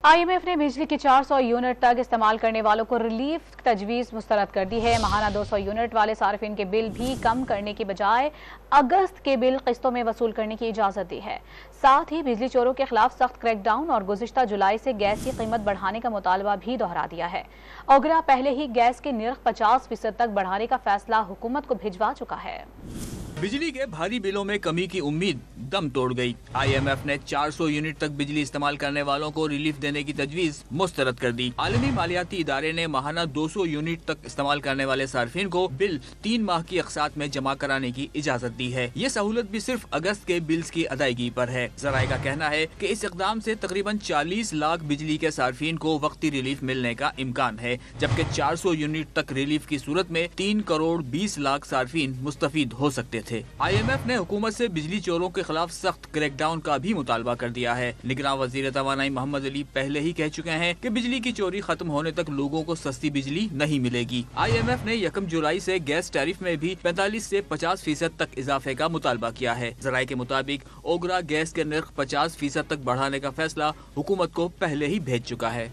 IMF ने बिजली की 400 यूनिट तक इस्तेमाल करने वालों को रिलीफ तजवीज़ मुस्तरद कर दी है। माहाना 200 यूनिट वाले सार्फिन के बिल भी कम करने की बजाय अगस्त के बिल किस्तों में वसूल करने की इजाज़त दी है। साथ ही बिजली चोरों के खिलाफ सख्त क्रैकडाउन और गुज़िश्ता जुलाई से गैस की कीमत बढ़ाने का मुतालबा भी दोहरा दिया है। ओगरा पहले ही गैस के निर्ख 50% तक बढ़ाने का फैसला हुकूमत को भिजवा चुका है। बिजली के भारी बिलों में कमी की उम्मीद दम तोड़ गई। IMF ने 400 यूनिट तक बिजली इस्तेमाल करने वालों को रिलीफ देने की तजवीज़ मुस्तरद कर दी। आलमी मालियाती इदारे ने माहाना 200 यूनिट तक इस्तेमाल करने वाले सार्फिन को बिल 3 माह की अक़सात में जमा कराने की इजाज़त दी है। ये सहूलत भी सिर्फ अगस्त के बिल्स की अदायगी पर है। ज़राए का कहना है कि इस इक़दाम से तकरीबन 40 लाख बिजली के सार्फिन को वक्ती रिलीफ मिलने का इम्कान है, जबकि 400 यूनिट तक रिलीफ की सूरत में 3 करोड़ 20 लाख सार्फिन मुस्तफीद हो सकते थे। IMF ने हुकूमत से बिजली चोरों के खिलाफ सख्त क्रैकडाउन का भी मुतालबा कर दिया है। निगरान वज़ीर तवानाई मोहम्मद अली पहले ही कह चुके हैं कि बिजली की चोरी खत्म होने तक लोगों को सस्ती बिजली नहीं मिलेगी। IMF ने 1 जुलाई से गैस टैरिफ में भी 45 से 50% तक इजाफे का मुतालबा किया है। ज़राए के मुताबिक ओगरा गैस के निर्ख 50% तक बढ़ाने का फैसला हुकूमत को पहले ही भेज चुका है।